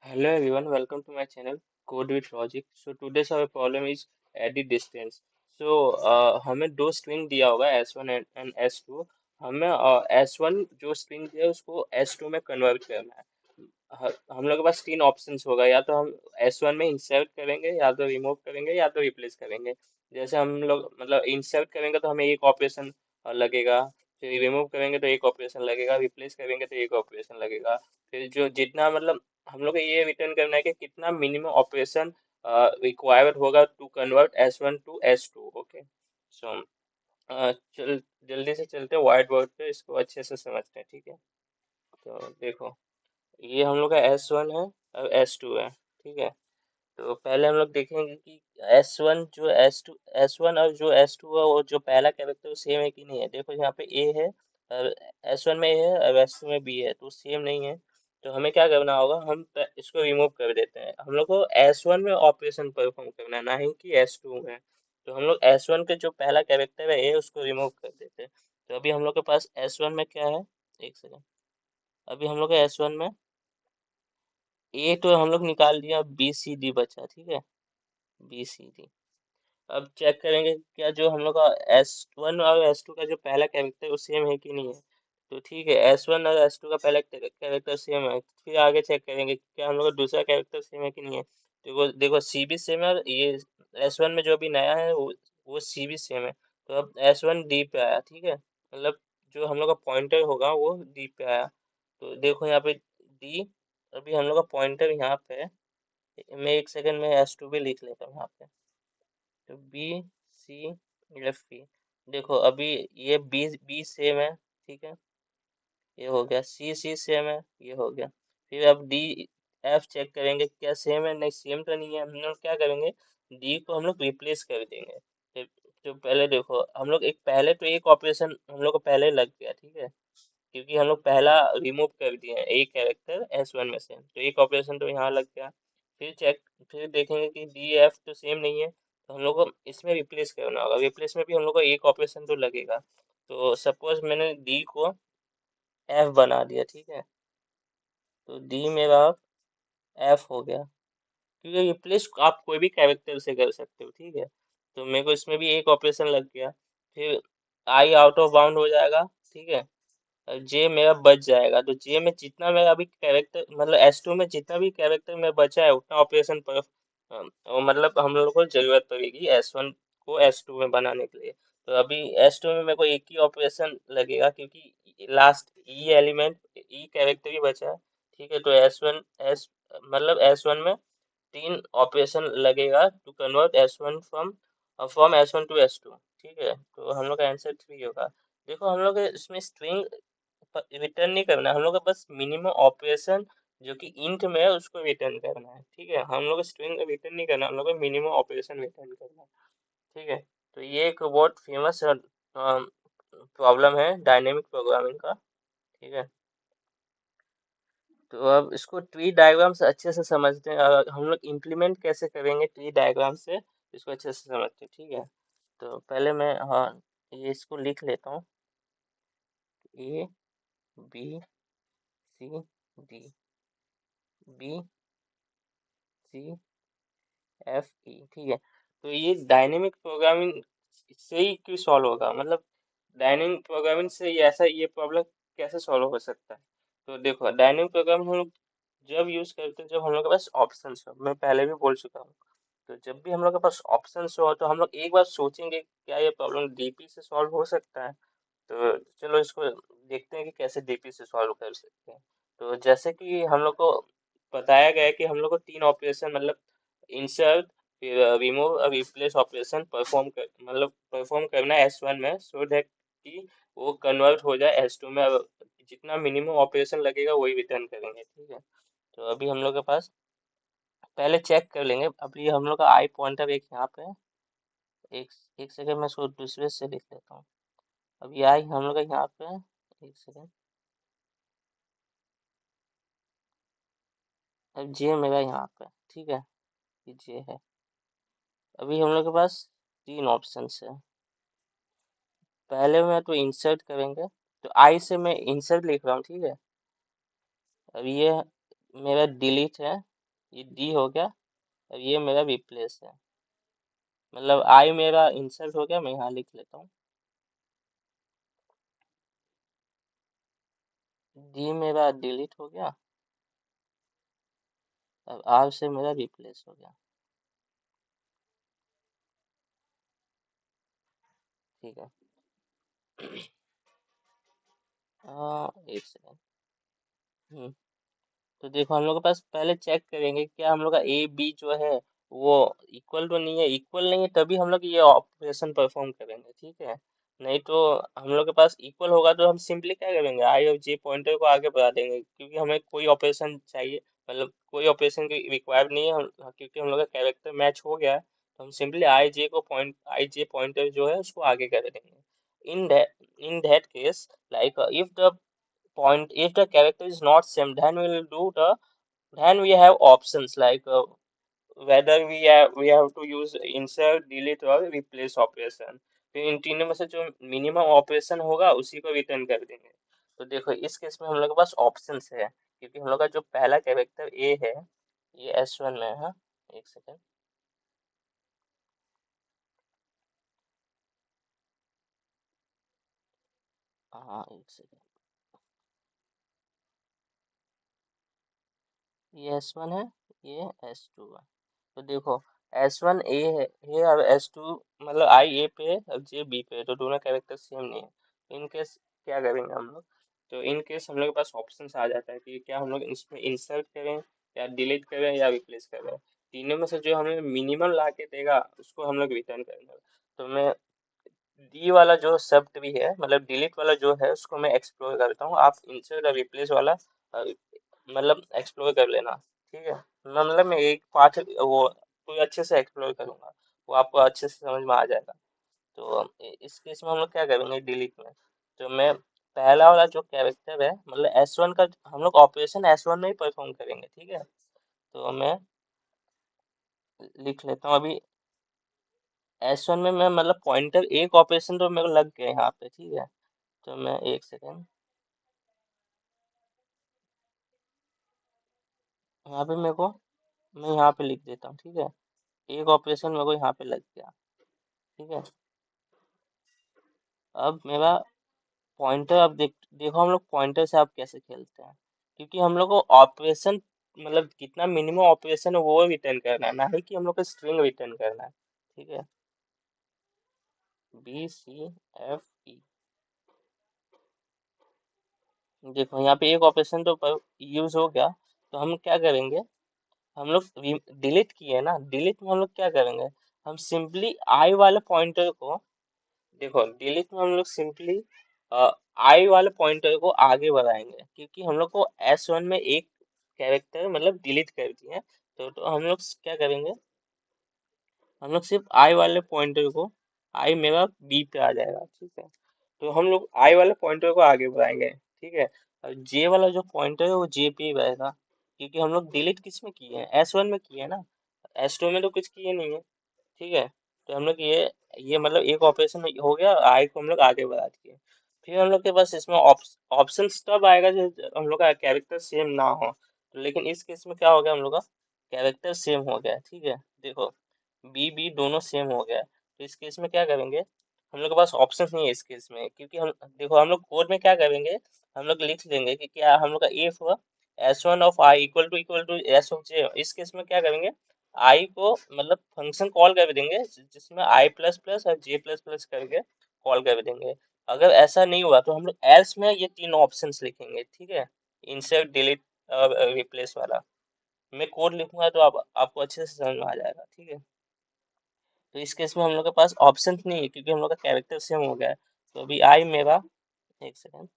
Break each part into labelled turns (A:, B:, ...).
A: Hello everyone, welcome to my channel Code with Logic. So today's our problem is edit distance. So हमें दो string दिया होगा S1 and S2. हमें S1 जो string दिया है उसको S2 में कन्वर्ट करना है. हम लोग के पास तीन ऑप्शंस होगा, या तो हम S1 में इंसर्ट करेंगे, या तो रिमूव करेंगे, या तो रिप्लेस करेंगे. जैसे हम लोग मतलब इंसर्ट करेंगे तो हमें एक ऑपरेशन लगेगा. फिर रिमूव करेंगे तो एक ऑपरेशन लगेगा, रिप्लेस करेंगे तो एक ऑपरेशन लगेगा. फिर जो जितना मतलब हम लोग को ये रिटर्न करना है कि कितना मिनिमम ऑपरेशन रिक्वायर्ड होगा to convert S1 to S2. Okay. So चल जल्दी से चलते हैं व्हाइट बोर्ड पे, इसको अच्छे से समझते हैं. ठीक है. तो देखो, ये हम लोग का S1 है और S2 है. ठीक है. तो पहले हम लोग देखेंगे कि S1 जो S1 और जो S2 है वो जो पहला कैरेक्टर सेम है कि नहीं है. देखो यहाँ पे A है और S1 में A है और S2 में B है, तो सेम नहीं है. तो हमें क्या करना होगा, इसको रिमूव कर देते हैं. हम लोग को S1 में ऑपरेशन परफॉर्म करना है, ना ही कि S2 में. तो हम लोग S1 के जो पहला कैरेक्टर है A उसको रिमूव कर देते हैं. तो अभी हम लोग के पास S1 में क्या है, एक सेकेंड. अभी हम लोग के S1 में A तो हम लोग निकाल दिया, BCD बचा. ठीक है. BCD. अब चेक करेंगे क्या जो हम लोग का S1 और S2 का जो पहला कैरेक्टर वो सेम है कि नहीं है. तो ठीक है, S1 और S2 का पहला कैरेक्टर सेम है. फिर आगे चेक करेंगे कि क्या हम लोग का दूसरा कैरेक्टर सेम है कि नहीं है. देखो देखो, C भी सेम है और ये S1 में जो भी नया है वो C भी सेम है. तो अब S1 D पे आया. ठीक है. मतलब जो हम लोग का पॉइंटर होगा वो D पे आया. तो देखो यहाँ पे D. अभी हम लोग का पॉइंटर यहाँ पे है. मैं एक सेकंड में S2 भी लिख लेता हूँ यहाँ पे. तो BCFP. देखो अभी ये बी सेम है. ठीक है. ये हो गया. C सेम है. ये हो गया. फिर अब DF चेक करेंगे क्या सेम है. नहीं, सेम तो नहीं है. हम लोग क्या करेंगे, D को हम लोग रिप्लेस कर देंगे. फिर तो पहले देखो, हम लोग एक ऑपरेशन हम लोग को पहले लग गया. ठीक है. क्योंकि हम लोग पहला रिमूव कर दिए हैं एक कैरेक्टर S1 में से, तो एक ऑपरेशन तो यहाँ लग गया. फिर देखेंगे कि DF तो सेम नहीं है, तो हम लोग को इसमें रिप्लेस करना होगा. रिप्लेस में भी हम लोग को एक ऑपरेशन तो लगेगा. तो सपोज मैंने D को F बना दिया. ठीक है. तो D मेरा अब F हो गया. क्योंकि रिप्लेस आप कोई भी कैरेक्टर से कर सकते हो. ठीक है. तो मेरे को इसमें भी एक ऑपरेशन लग गया. फिर I आउट ऑफ बाउंड हो जाएगा. ठीक है. जे मेरा बच जाएगा. तो जे में जितना मेरा अभी कैरेक्टर मतलब S2 में जितना भी कैरेक्टर में बचा है उतना ऑपरेशन पर मतलब हम लोग को जरूरत पड़ेगी S1 को S2 में बनाने के लिए. तो अभी S2 में मेरे को एक ही ऑपरेशन लगेगा, क्योंकि लास्ट ई एलिमेंट ई कैरेक्टर ही बचा है. ठीक है. तो S1 एस मतलब S1 में तीन ऑपरेशन लगेगा to convert S1 from S1 to S2. ठीक है. तो हम लोग का आंसर 3 होगा. देखो हम लोग इसमें स्ट्रिंग रिटर्न नहीं करना है, हम लोग का बस मिनिमम ऑपरेशन जो कि इंट में है उसको रिटर्न करना है. ठीक है. हम लोग स्ट्रिंग रिटर्न नहीं करना, हम लोग को मिनिमम ऑपरेशन रिटर्न करना है. ठीक है. तो ये एक बहुत फेमस प्रॉब्लम है डायनेमिक प्रोग्रामिंग का. ठीक है. तो अब इसको ट्री डायग्राम से अच्छे से समझते हैं, और हम लोग इम्प्लीमेंट कैसे करेंगे ट्री डायग्राम से इसको अच्छे से समझते हैं. ठीक है. तो पहले मैं हाँ ये इसको लिख लेता हूँ. ABCD BCF E. ठीक है. तो ये डायनेमिक प्रोग्रामिंग से ही क्यों सॉल्व होगा, मतलब डायनेमिक प्रोग्रामिंग से ये प्रॉब्लम कैसे सॉल्व हो सकता है. तो देखो, डायनेमिक प्रोग्रामिंग हम लोग जब यूज करते हैं जब हम लोग के पास ऑप्शंस हो. मैं पहले भी बोल चुका हूँ. तो जब भी हम लोग के पास ऑप्शंस हो तो हम लोग एक बार सोचेंगे क्या ये प्रॉब्लम डीपी से सॉल्व हो सकता है. तो चलो इसको देखते हैं कि कैसे डीपी से सॉल्व कर सकते हैं. तो जैसे कि हम लोग को बताया गया है कि हम लोग को तीन ऑपरेशन मतलब इंसर्ट, फिर रिमूव और रिप्लेस ऑपरेशन परफॉर्म करना है S1 में, सो दैट कि वो कन्वर्ट हो जाए S2 में. और जितना मिनिमम ऑपरेशन लगेगा वही रिटर्न करेंगे. ठीक है. तो अभी हम लोग के पास पहले चेक कर लेंगे. अभी हम लोग का आई पॉइंटर एक यहाँ पे है. एक एक सेकंड में इसको दूसरे से लिख लेता हूँ. अभी आई हम लोग का यहाँ पे है. एक सेकंड. अब जे मेरा यहाँ पे है. ठीक है. ये जे है. अभी हम लोग के पास तीन ऑप्शन है. पहले में तो इंसर्ट करेंगे. तो आई से मैं इंसर्ट लिख रहा हूँ. ठीक है. अब ये मेरा डिलीट है. ये डी हो गया। अब ये मेरा रिप्लेस है, मतलब आई मेरा इंसर्ट हो गया, मैं यहाँ लिख लेता हूँ। डी मेरा डिलीट हो गया। अब आर से मेरा रिप्लेस हो गया। ठीक है। एक सेकेंड। हम्म। तो देखो हम लोग के पास पहले चेक करेंगे क्या हम लोग का ए बी जो है वो इक्वल तो नहीं है। इक्वल नहीं है तभी हम लोग ये ऑपरेशन परफॉर्म करेंगे, ठीक है। नहीं तो हम लोग के पास इक्वल होगा तो हम सिंपली क्या करेंगे, आई और जे पॉइंटर को आगे बढ़ा देंगे, क्योंकि हमें कोई ऑपरेशन चाहिए, मतलब कोई ऑपरेशन की रिक्वायर्ड नहीं है क्योंकि हम लोग का कैरेक्टर मैच हो गया है। तो हम सिंपली आई जे पॉइंटर जो है उसको आगे कर देंगे। In that case, like if the character is not same, then we will do the then we have options like whether we have to use insert, delete or replace operation। फिर इन तीनों में से जो मिनिमम ऑपरेशन होगा उसी को return कर देंगे। तो देखो इस केस में हम लोग के पास ऑप्शंस है, क्योंकि हम लोग का जो पहला कैरेक्टर ए है ये S1 में है। एक सेकेंड। हाँ एक सेकेंड। ये S1 है, ये S2 है। तो देखो S1 ए है ये, और S2 मतलब आई ए पे है और जे बी पे है, तो दोनों कैरेक्टर सेम नहीं है। इन केस क्या करेंगे हम लोग, तो इन केस हम लोग के पास ऑप्शन आ जाता है कि क्या हम लोग इसमें इंसर्ट करें या डिलीट करें या रिप्लेस करें। तीनों में से जो हमें मिनिमम ला के देगा उसको हम लोग रिटर्न करेंगे। तो मैं डी वाला जो सब ट्री है, मतलब डिलीट वाला जो है उसको मैं एक्सप्लोर करता हूँ, आप इंसर्ट और रिप्लेस वाला मतलब एक्सप्लोर कर लेना। ठीक है। मतलब मैं एक पार्ट वो पूरे अच्छे से एक्सप्लोर करूंगा, वो आपको अच्छे से समझ में आ जाएगा। तो इस केस में हम लोग क्या करेंगे डिलीट में, तो मैं पहला वाला जो कैरेक्टर है मतलब S1 का हम लोग ऑपरेशन S1 में ही परफॉर्म करेंगे, ठीक है। तो मैं लिख लेता हूँ अभी। S1 में मैं मतलब पॉइंटर एक ऑपरेशन तो मेरे को लग गया यहाँ पे, ठीक है। तो मैं एक सेकेंड, यहाँ पे मेरे को मैं यहाँ पे लिख देता हूँ, ठीक है। एक ऑपरेशन मेरे को यहाँ पे लग गया, ठीक है। अब मेरा पॉइंटर, अब देखो हम लोग पॉइंटर से अब कैसे खेलते हैं, क्योंकि हम लोग को ऑपरेशन मतलब कितना मिनिमम ऑपरेशन है वो रिटर्न करना है, ना ही कि हम लोग को स्ट्रिंग रिटर्न करना है, ठीक है। BCFE। देखो यहाँ पे एक ऑपरेशन तो यूज हो गया, तो हम क्या करेंगे, हम लोग डिलीट किए ना, डिलीट में हम लोग क्या करेंगे, हम सिंपली आई वाले पॉइंटर को, देखो डिलीट में हम लोग सिंपली आई वाले पॉइंटर को आगे बढ़ाएंगे, क्योंकि हम लोग को S1 में एक कैरेक्टर मतलब डिलीट कर दिए हैं। तो हम लोग क्या करेंगे, हम लोग सिर्फ आई वाले पॉइंटर को, आई मेरा बी पे आ जाएगा, ठीक है। तो हम लोग आई वाले पॉइंटर को आगे बढ़ाएंगे, ठीक है। और जे वाला जो पॉइंटर है वो जे पे ही रहेगा, क्योंकि हम लोग डिलीट किस में किए हैं, S1 में किए हैं ना, S2 में तो कुछ किए नहीं है, ठीक है। तो हम लोग ये मतलब एक ऑपरेशन हो गया, आई को हम लोग आगे बढ़ा दिए। फिर हम लोग के पास इसमें ऑप्शंस तब आएगा जब हम लोग का कैरेक्टर सेम ना हो। तो लेकिन इस केस में क्या हो गया, हम लोग का कैरेक्टर सेम हो गया है, ठीक है। देखो बी बी दोनों सेम हो गया है, तो इस केस में क्या करेंगे, हम लोग के पास ऑप्शन नहीं है इस केस में, क्योंकि हम देखो हम लोग कोड में क्या करेंगे, हम लोग लिख देंगे कि क्या हम लोग का if S1 of I equal to S of J, इस केस में क्या करेंगे, आई को मतलब फंक्शन कॉल कर देंगे जिसमें आई प्लस प्लस और जे प्लस प्लस करके कॉल कर देंगे। अगर ऐसा नहीं हुआ तो हम लोग एल्स में ये तीनों ऑप्शंस लिखेंगे, ठीक है। इंसर्ट डिलीट और रिप्लेस वाला मैं कोड लिखूंगा तो आप आपको अच्छे से समझ में आ जाएगा, ठीक है। तो इस केस में हम लोग के पास ऑप्शन नहीं है, क्योंकि हम लोग का कैरेक्टर सेम हो गया है। तो अभी आई मेरा, एक सेकेंड,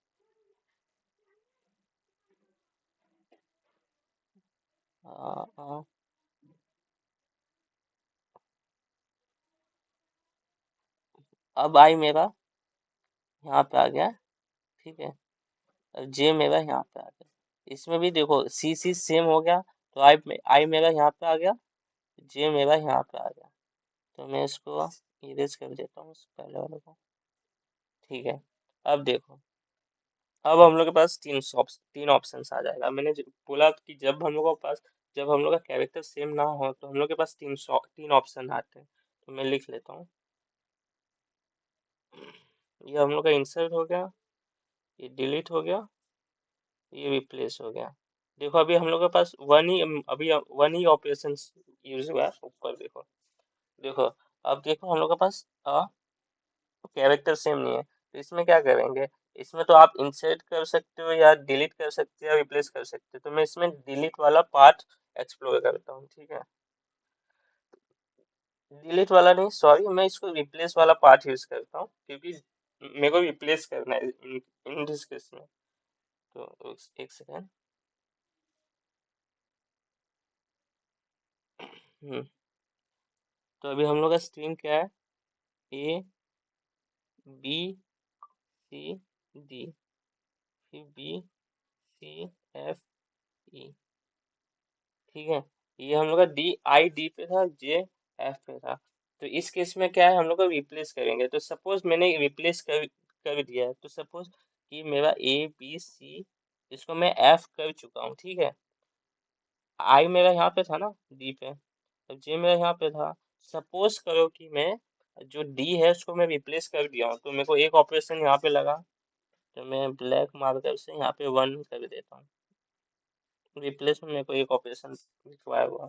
A: अब आई मेरा यहाँ पे आ गया, ठीक है। और जे मेरा यहाँ पे आ गया। इसमें भी देखो सी सी सेम हो गया, तो आई मेरा यहाँ पे आ गया, जे मेरा यहाँ पे आ गया। तो मैं इसको इरेज कर देता हूँ इस पहले वाले को, ठीक है। अब देखो अब हम लोग के पास तीन ऑप्शंस आ जाएगा। मैंने बोला कि जब हम लोग का कैरेक्टर सेम ना हो तो हम लोग के पास तीन ऑप्शन आते हैं। तो मैं लिख लेता हूँ। ये हम लोग का इंसर्ट हो गया, ये डिलीट हो गया, ये रिप्लेस हो गया। देखो अभी हम लोग के पास वन ही ऑपरेशन यूज हुआ है। ऊपर देखो, देखो अब देखो हम लोग के पास कैरेक्टर सेम नहीं है, तो इसमें क्या करेंगे? इसमें तो आप इंसर्ट कर सकते हो या डिलीट कर सकते हो या रिप्लेस कर सकते हो। तो मैं इसमें डिलीट वाला पार्ट एक्सप्लोर करता हूँ, ठीक है। डिलीट वाला नहीं, सॉरी, मैं इसको रिप्लेस वाला पार्ट यूज करता हूँ, क्योंकि मेरे को रिप्लेस करना है इन दिस केस में। तो एक सेकेंड। हम्म तो अभी हम लोग का स्ट्रिंग क्या है? ए बी सी डी, फिर बी सी एफ ई, ठीक है। ये हम लोग का डी पे था, जे एफ पे था। तो इस केस में क्या है, हम लोग को रिप्लेस करेंगे। तो सपोज मैंने रिप्लेस कर दिया है, तो सपोज कि मेरा ए बी सी, इसको मैं एफ कर चुका हूँ, ठीक है। आई मेरा यहाँ पे था ना, डी पे, तो जे मेरा यहाँ पे था। सपोज करो कि मैं जो डी है उसको मैं रिप्लेस कर दिया हूँ, तो मेरे को एक ऑपरेशन यहाँ पे लगा। तो मैं ब्लैक मार्कर से यहाँ पे 1 कर देता हूँ। रिप्लेस में मेरे को एक ऑपरेशन रिक्वायर हुआ।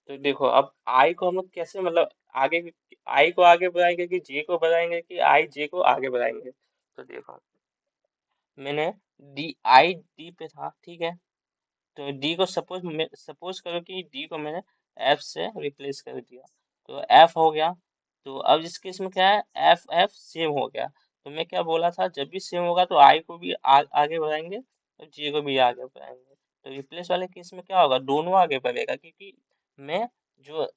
A: तो देखो अब आई को हम लोग कैसे, मतलब आगे, आई को आगे बढ़ाएंगे कि जे को बढ़ाएंगे, कि आई जे को आगे बढ़ाएंगे? तो देखो मैंने आई डी पे था, ठीक है। तो डी को सपोज करो कि डी को मैंने एफ से रिप्लेस कर दिया, तो एफ हो गया। तो अब इस केस में क्या है, एफ एफ सेम हो गया। तो मैं क्या बोला था, जब भी सेम होगा तो आई को भी आगे बढ़ाएंगे और जे को भी आगे बढ़ाएंगे। तो रिप्लेस वाले केस में क्या होगा, दोनों आगे बढ़ेगा, क्योंकि मैं जो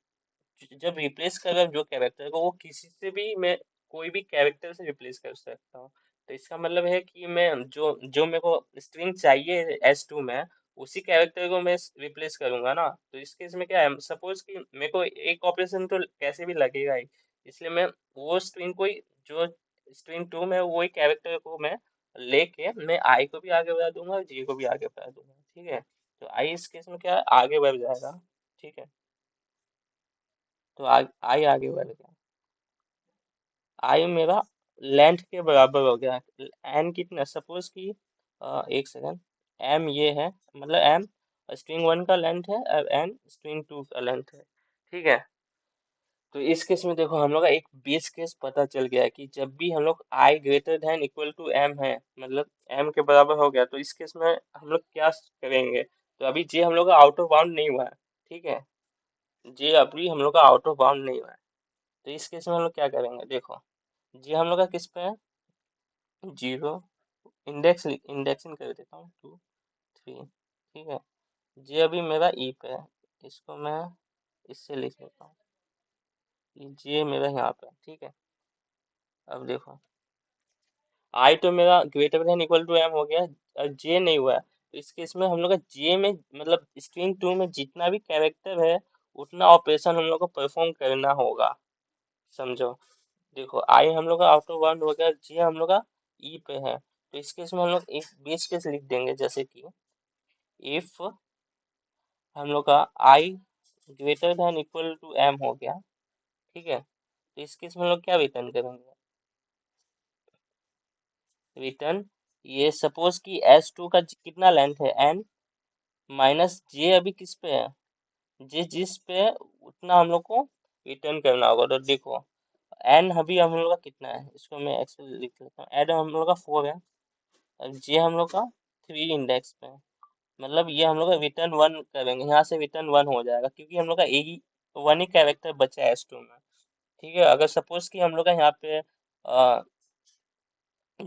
A: जब रिप्लेस कर रहा हूँ जो कैरेक्टर को, वो किसी से भी मैं कोई भी कैरेक्टर से रिप्लेस कर सकता हूँ। तो इसका मतलब है कि मैं जो जो मेरे को स्ट्रिंग चाहिए S2 में, उसी कैरेक्टर को मैं रिप्लेस करूंगा ना। तो इस केस में क्या है, सपोज कि मेरे को एक ऑपरेशन तो कैसे भी लगेगा ही, इसलिए मैं वो स्ट्रिंग को जो स्ट्रिंग 2 में वही कैरेक्टर को मैं लेके मैं आई को भी आगे बढ़ा दूंगा और जे को भी आगे बढ़ा दूंगा, ठीक है। तो आई इस केस में क्या है, आगे बढ़ जाएगा, ठीक है। तो आई आगे बढ़ गया। आई मेरा लेंथ के बराबर हो गया। एन कितना, सपोज कि एक सेकंड, एम ये है, मतलब एम स्ट्रिंग 1 का लेंथ है और एन स्ट्रिंग 2 का लेंथ है, ठीक है। तो इस केस में देखो हम लोग का एक बेस केस पता चल गया है कि जब भी हम लोग I greater than equal to M है, मतलब एम के बराबर हो गया, तो इस केस में हम लोग क्या करेंगे? तो अभी जे हम लोग का आउट ऑफ बाउंड नहीं हुआ है, ठीक है। जे अभी हम लोग का आउट ऑफ बाउंड नहीं हुआ है। तो इस केस में हम लोग क्या करेंगे, देखो जी हम लोग का किस पे है, 0। इंडेक्सिंग कर देता हूँ 2 3, ठीक है। जी अभी मेरा ई पे है, इसको मैं इससे लिख लेता हूँ, ये जे मेरा यहाँ पे है, ठीक है। अब देखो आई तो मेरा greater than equal to M हो गया, और जे नहीं हुआ है। तो इस केस में हम लोग का जे में, मतलब स्ट्रिंग 2 में जितना भी कैरेक्टर है, उतना ऑपरेशन हम लोग को परफॉर्म करना होगा, समझो। देखो आई हम लोग का आउट ऑफ बाउंड हो गया, जी हम लोग का ई पे है। तो इस केस में हम लोग एक बेस केस लिख देंगे, जैसे कि इफ हम लोग का I greater than equal to M हो गया, ठीक है। तो इस केस में हम लोग क्या रिटर्न करेंगे, रिटर्न ये सपोज कि S2 का कितना लेंथ है, एन, माइनस जे अभी किस पे है, जे जिस पे है उतना हम लोग को रिटर्न करना होगा। तो देखो एन अभी हम लोग का कितना है, इसको मैं एक्स लिख लेता हूँ। एन हम लोग का 4 है, जे हम लोग का 3 इंडेक्स पे है। मतलब ये हम लोग का रिटर्न 1 करेंगे, यहाँ से रिटर्न 1 हो जाएगा, क्योंकि हम लोग का एक ही 1 ही कैरेक्टर बचा है S2 में, ठीक है। अगर सपोज कि हम लोग का यहाँ पे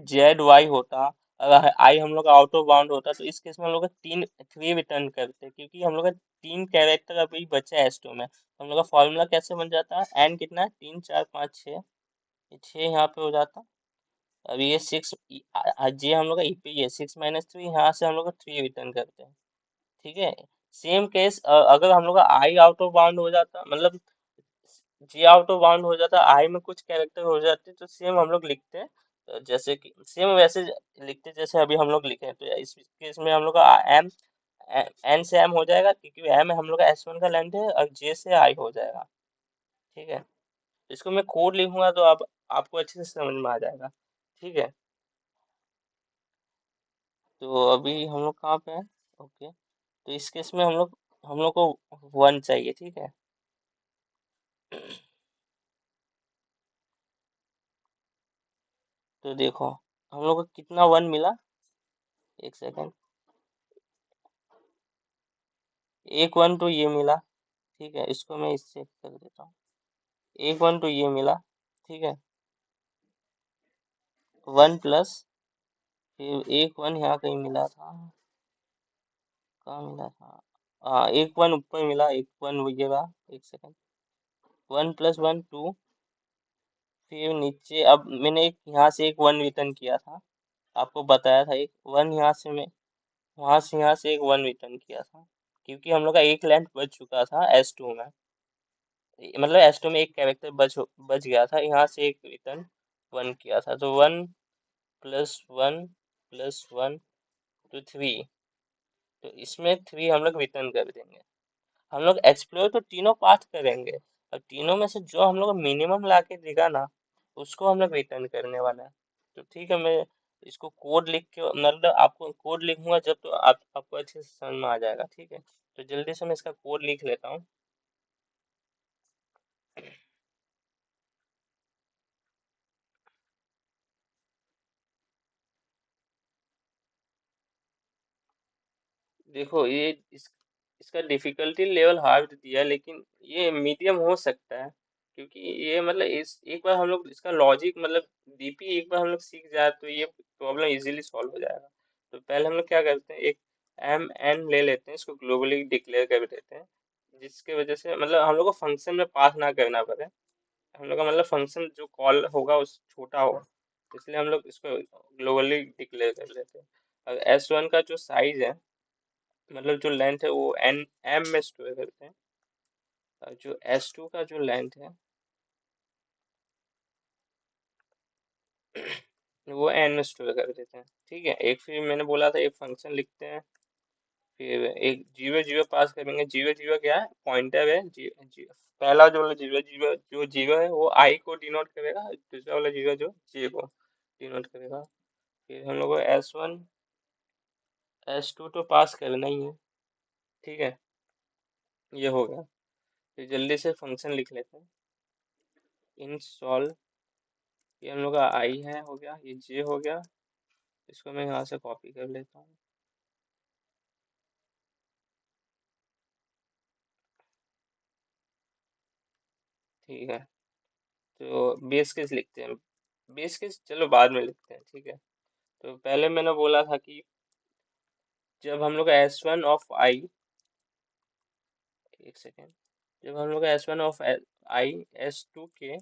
A: जेड वाई होता, अगर आई हम लोग का आउट ऑफ बाउंड होता, तो इस केस में हम लोग का 3 रिटर्न करते, क्योंकि हम लोग का 3 कैरेक्टर अभी बचा है S2 में। तो हम लोग का फॉर्मूला कैसे बन जाता है, एन कितना है, 3 4 5 6, ये 6 यहाँ पे हो जाता। अब ये 6 जे हम लोग का ई पे ही है, 6 - 3, यहाँ से हम लोग का 3 रिटर्न करते हैं, ठीक है। सेम केस अगर हम लोग का आई आउट ऑफ बाउंड हो जाता, मतलब जे आउट ऑफ बाउंड हो जाता, आई में कुछ कैरेक्टर हो जाते, तो सेम हम लोग लिखते हैं जैसे कि सेम वैसे लिखते जैसे अभी हम लोग लिखे हैं, तो इस केस में हम लोग का एम एन से एम हो जाएगा, क्योंकि एम हम लोग का S1 का लेंथ है, और जे से आई हो जाएगा। ठीक है, इसको मैं कोड लिखूंगा तो आप आपको अच्छे से समझ में आ जाएगा। ठीक है, तो अभी हम लोग कहाँ पे हैं? ओके, तो इस केस में हम लोग को 1 चाहिए। ठीक है, तो देखो हम लोग को कितना 1 मिला। एक सेकेंड, एक 1 तो ये मिला। ठीक है, इसको मैं इससे कर देता हूँ। एक 1 तो ये मिला। ठीक है, 1 प्लस, फिर एक 1 यहाँ कहीं मिला था। कहाँ मिला था? हाँ, एक 1 ऊपर मिला, एक 1 ये रहा। एक सेकेंड, 1 प्लस 1 2, फिर नीचे अब मैंने एक यहाँ से एक 1 रिटर्न किया था, आपको बताया था। एक 1 यहाँ से मैं यहाँ से एक 1 रिटर्न किया था, क्योंकि हम लोग का एक लेंथ बच चुका था S2 में। मतलब S2 में एक कैरेक्टर बच गया था, यहाँ से एक रिटर्न 1 किया था, तो 1 प्लस 1 प्लस 1 तो 3। तो इसमें 3 हम लोग रिटर्न कर देंगे। हम लोग एक्सप्लोर तो तीनों पाथ करेंगे, और तीनों में से जो हम लोग मिनिमम ला के देगा ना, उसको हम लोग रिटर्न करने वाला है। तो ठीक है, मैं इसको कोड लिख के, मतलब आपको कोड लिखूंगा जब, तो आपको अच्छे से समझ में आ जाएगा। ठीक है, तो जल्दी से मैं इसका कोड लिख लेता हूँ। देखो इसका डिफिकल्टी लेवल हार्ड दिया है, लेकिन ये मीडियम हो सकता है, क्योंकि ये मतलब इस एक बार हम लोग इसका लॉजिक, मतलब डीपी एक बार हम लोग सीख जाए तो ये प्रॉब्लम इजीली सॉल्व हो जाएगा। तो पहले हम लोग क्या करते हैं, एक एम एन ले लेते हैं, इसको ग्लोबली डिक्लेयर कर देते हैं, जिसके वजह से मतलब हम लोग को फंक्शन में पास ना करना पड़े। हम लोग का मतलब फंक्शन जो कॉल होगा उस छोटा हो, इसलिए हम लोग इसको ग्लोबली डिक्लेयर कर लेते हैं। और S1 का जो साइज है, मतलब जो लेंथ है, वो एन एम में स्टोर करते हैं, और जो S2 का जो लेंथ है वो एन में स्टोर कर देते हैं। ठीक है, एक फिर मैंने बोला था एक फंक्शन लिखते हैं, फिर एक जीरो जीरो पास करेंगे। जीरो जीरो क्या है? पॉइंटर है। पहला जो वाला जीरो जीरो जो जीरो है वो आई को डिनोट करेगा, दूसरा वाला जीरो जो जे को डिनोट करेगा। फिर हम लोग को S1 S2 तो पास करना ही है। ठीक है, ये हो गया। फिर जल्दी से फंक्शन लिख लेते हैं, इंस्टॉल। ये हम लोग का आई है, हो गया। ये जे हो गया, इसको मैं यहाँ से कॉपी कर लेता हूँ। ठीक है, तो बेस केस लिखते हैं। बेस केस चलो बाद में लिखते हैं। ठीक है, तो पहले मैंने बोला था कि जब हम लोग का S1 ऑफ आई, एक सेकेंड, जब हम लोग का S1 ऑफ आई S2 के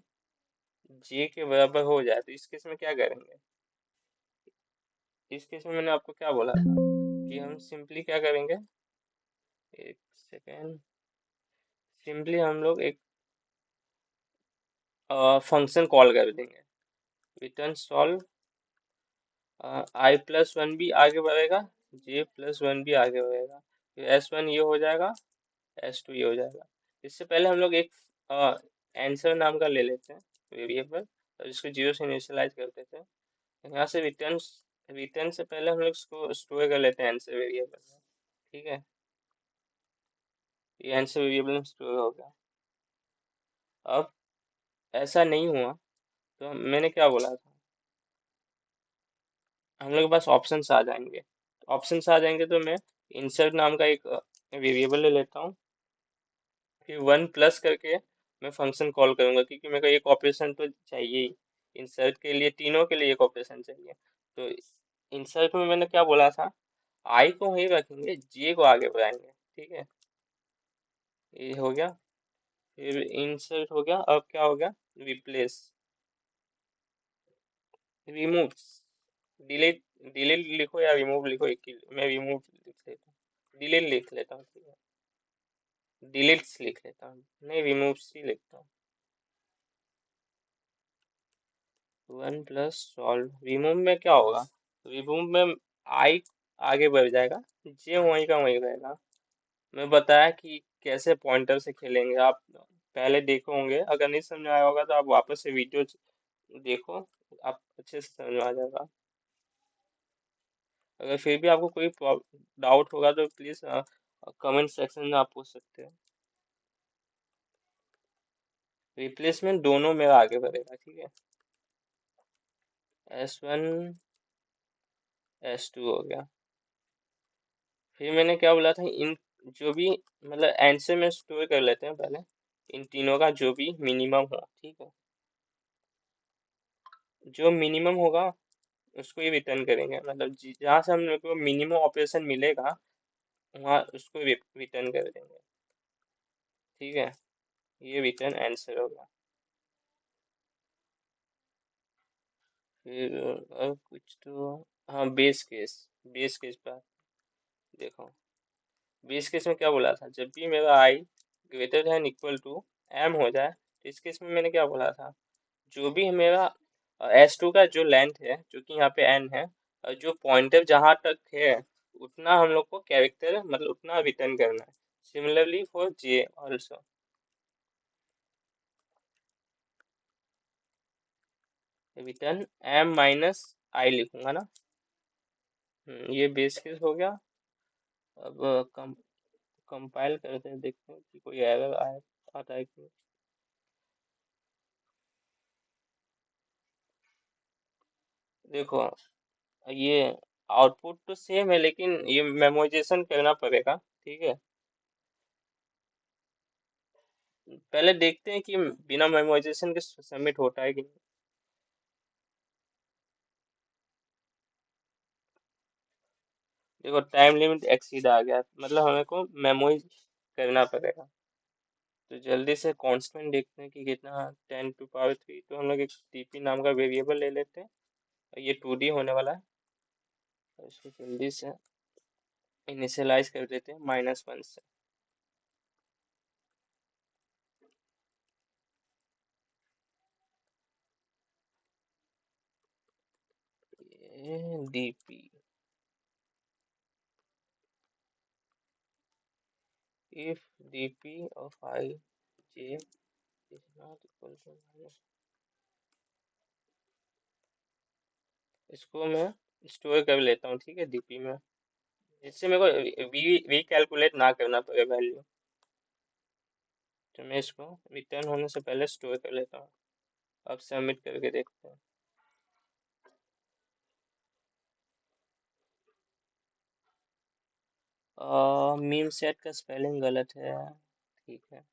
A: जे के बराबर हो जाए, तो इस केस में क्या करेंगे? इस केस में मैंने आपको क्या बोला था कि हम सिंपली क्या करेंगे? एक सेकेंड, सिंपली हम लोग एक फंक्शन कॉल कर देंगे, रिटर्न सॉल्व। आई प्लस वन भी आगे बढ़ेगा, जे प्लस वन भी आगे बढ़ेगा, फिर S1 ये हो जाएगा, S2 ये हो जाएगा। इससे पहले हम लोग एक आंसर नाम का ले लेते हैं वेरिएबल, और इसको जीरो से इनिशियलाइज कर देते हैं। यहाँ से रिटर्न रिटर्न से पहले हम लोग इसको स्टोर कर लेते हैं आंसर वेरिएबल में। ठीक है, ये आंसर वेरिएबल में स्टोर हो गया। अब ऐसा नहीं हुआ तो मैंने क्या बोला था, हम लोग के पास ऑप्शंस आ जाएंगे। ऑप्शंस आ जाएंगे तो मैं इंसर्ट नाम का एक वेरिएबल ले लेता हूँ, फिर 1 प्लस करके मैं फंक्शन कॉल करूंगा, क्योंकि मेरे को एक ऑपरेशन तो चाहिए ही। इंसर्ट के लिए तीनों के लिए एक ऑपरेशन चाहिए। तो इंसर्ट में मैंने क्या बोला था, आई को वहीं रखेंगे, जे को आगे बढ़ाएंगे। ठीक है, ये हो गया। फिर इंसर्ट हो गया, अब क्या हो गया? Replace, remove, delete. डिलीट लिखो या रिमूव लिखो, एक ही, मैं रिमूव लिख लेता हूँ, डिलीट लिख लेता हूँ। ठीक है, डिलीट्स लिख लेता हूँ, नहीं रिमूव ही लिखता हूँ। वन प्लस सॉल्व रिमूव में क्या होगा? रिमूव में आई आगे बढ़ जाएगा, जे वहीं का वहीं रहेगा। मैं बताया कि कैसे पॉइंटर से खेलेंगे, आप पहले देखो होंगे, अगर नहीं समझ में आया होगा तो आप वापस से वीडियो देखो, आप अच्छे से समझ में आ जाएगा। अगर फिर भी आपको कोई डाउट होगा तो प्लीज कमेंट सेक्शन में आप पूछ सकते हो। रिप्लेसमेंट दोनों में आगे बढ़ेगा, ठीक है। S1 S2 हो गया। फिर मैंने क्या बोला था, इन जो भी मतलब आंसर में स्टोर कर लेते हैं पहले, इन तीनों का जो भी मिनिमम हो, ठीक है, जो मिनिमम होगा उसको ही रिटर्न करेंगे, मतलब जहाँ से हम लोग को मिनिमम ऑपरेशन मिलेगा वहाँ उसको रिटर्न कर देंगे, ठीक है। ये रिटर्न आंसर होगा। फिर और कुछ तो, हाँ बेस केस पर देखो। बेस केस में क्या बोला था, जब भी मेरा I greater than equal to M हो जाए, तो इस केस में मैंने क्या बोला था, जो भी मेरा S2 का जो लेंथ है, जो कि यहाँ पे n है, और जो पॉइंटर जहाँ तक है उतना हम लोग को कैरेक्टर मतलब उतना रिटर्न करना है। Similarly for J also. Return m minus I लिखूंगा ना। ये बेस केस हो गया। अब कंपाइल करते हैं, देखते हैं कि कोई एरर आया आता है कि नहीं। देखो, ये आउटपुट तो सेम है लेकिन ये मेमोराइजेशन करना पड़ेगा, ठीक है। पहले देखते हैं कि बिना मेमोराइजेशन के सबमिट होता है कि नहीं। देखो टाइम लिमिट एक्सीड आ गया, मतलब हमें को मेमोराइज करना पड़ेगा। तो जल्दी से कांस्टेंट देखते हैं कि कितना, 10⁻3। तो हम लोग एक टीपी नाम का वेरिएबल ले लेते हैं, और ये 2D होने वाला है, और इसको जल्दी से इनिशियलाइज कर देते हैं -1 से। dp if dp of I j is not equal to minus, इसको मैं स्टोर कर लेता हूँ, ठीक है, डीपी में, इससे मेरे को रीकैलकुलेट ना करना पड़े वैल्यू। तो मैं इसको रिटर्न होने से पहले स्टोर कर लेता हूँ। अब सबमिट करके देखते हैं। मीम सेट का स्पेलिंग गलत है, ठीक है।